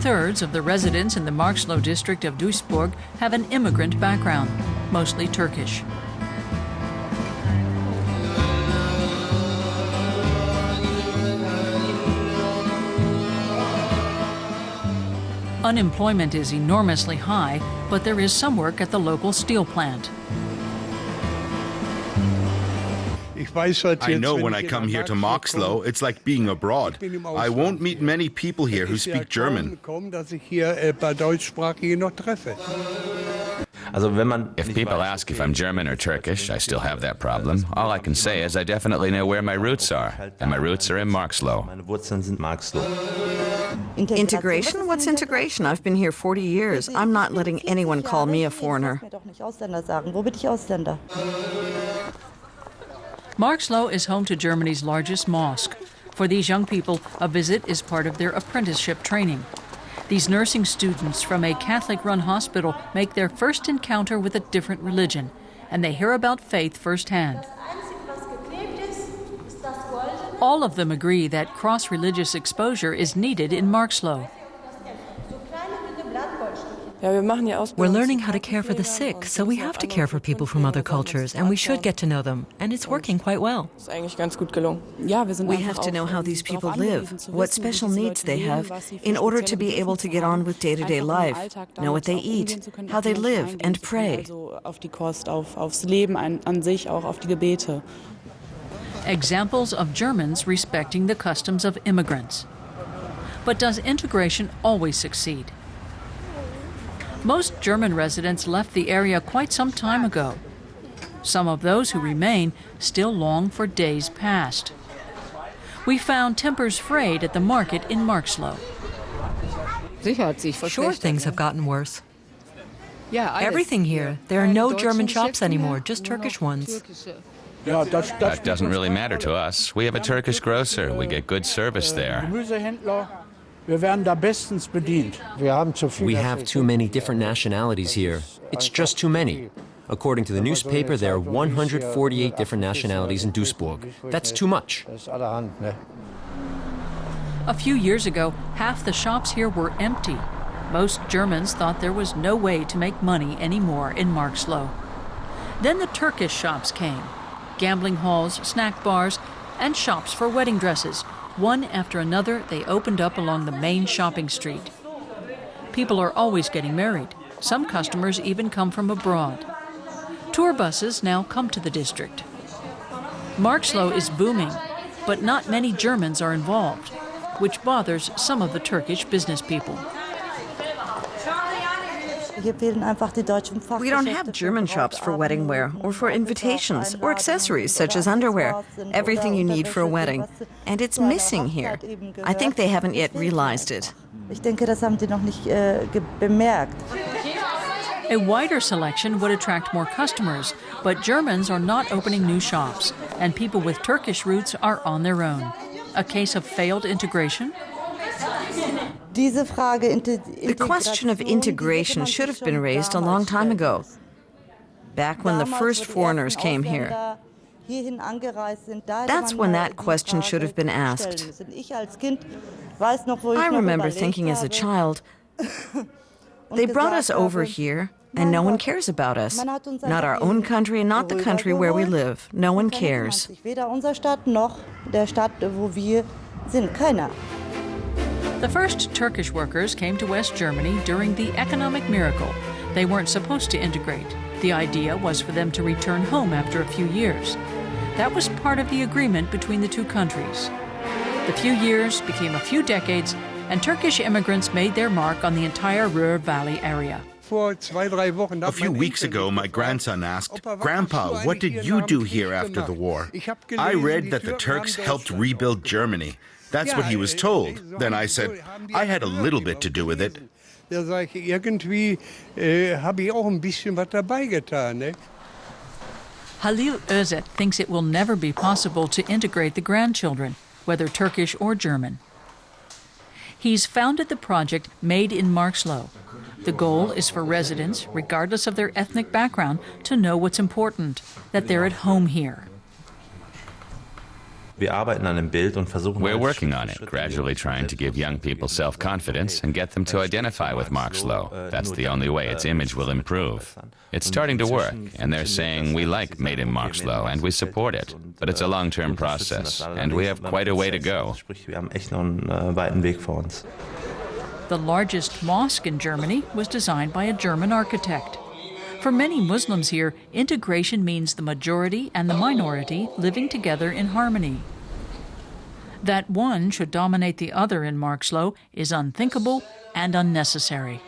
2/3 of the residents in the Marxloh district of Duisburg have an immigrant background, mostly Turkish. Unemployment is enormously high, but there is some work at the local steel plant. I know when I come here to Marxloh, it's like being abroad. I won't meet many people here who speak German. If people ask if I'm German or Turkish, I still have that problem. All I can say is I definitely know where my roots are, and my roots are in Marxloh. Integration? What's integration? I've been here 40 years. I'm not letting anyone call me a foreigner. Marxloh is home to Germany's largest mosque. For these young people, a visit is part of their apprenticeship training. These nursing students from a Catholic-run hospital make their first encounter with a different religion, and they hear about faith firsthand. All of them agree that cross-religious exposure is needed in Marxloh. We're learning how to care for the sick, so we have to care for people from other cultures, and we should get to know them, and it's working quite well. We have to know how these people live, what special needs they have, in order to be able to get on with day-to-day life, know what they eat, how they live, and pray. Examples of Germans respecting the customs of immigrants. But does integration always succeed? Most German residents left the area quite some time ago. Some of those who remain still long for days past. We found tempers frayed at the market in Marxloh. Sure, things have gotten worse. Everything here. There are no German shops anymore, just Turkish ones. That doesn't really matter to us. We have a Turkish grocer. We get good service there. We have too many different nationalities here. It's just too many. According to the newspaper, there are 148 different nationalities in Duisburg. That's too much. A few years ago, half the shops here were empty. Most Germans thought there was no way to make money anymore in Marxloh. Then the Turkish shops came. Gambling halls, snack bars, and shops for wedding dresses. One after another, they opened up along the main shopping street. People are always getting married. Some customers even come from abroad. Tour buses now come to the district. Marxloh is booming, but not many Germans are involved, which bothers some of the Turkish business people. We don't have German shops for wedding wear, or for invitations, or accessories such as underwear, everything you need for a wedding. And it's missing here. I think they haven't yet realized it. A wider selection would attract more customers, but Germans are not opening new shops, and people with Turkish roots are on their own. A case of failed integration? The question of integration should have been raised a long time ago, back when the first foreigners came here. That's when that question should have been asked. I remember thinking as a child, they brought us over here, and no one cares about us. Not our own country and not the country where we live. No one cares. The first Turkish workers came to West Germany during the economic miracle. They weren't supposed to integrate. The idea was for them to return home after a few years. That was part of the agreement between the two countries. The few years became a few decades, and Turkish immigrants made their mark on the entire Ruhr Valley area. A few weeks ago, my grandson asked, "Grandpa, what did you do here after the war?" I read that the Turks helped rebuild Germany. That's what he was told. Then I said, I had a little bit to do with it. Halil Özet thinks it will never be possible to integrate the grandchildren, whether Turkish or German. He's founded the project Made in Marxloh. The goal is for residents, regardless of their ethnic background, to know what's important, that they're at home here. We're working on it, gradually trying to give young people self-confidence and get them to identify with Marxloh. That's the only way its image will improve. It's starting to work, and they're saying we like Made in Marxloh and we support it. But it's a long-term process, and we have quite a way to go. The largest mosque in Germany was designed by a German architect. For many Muslims here, integration means the majority and the minority living together in harmony. That one should dominate the other in Marxloh is unthinkable and unnecessary.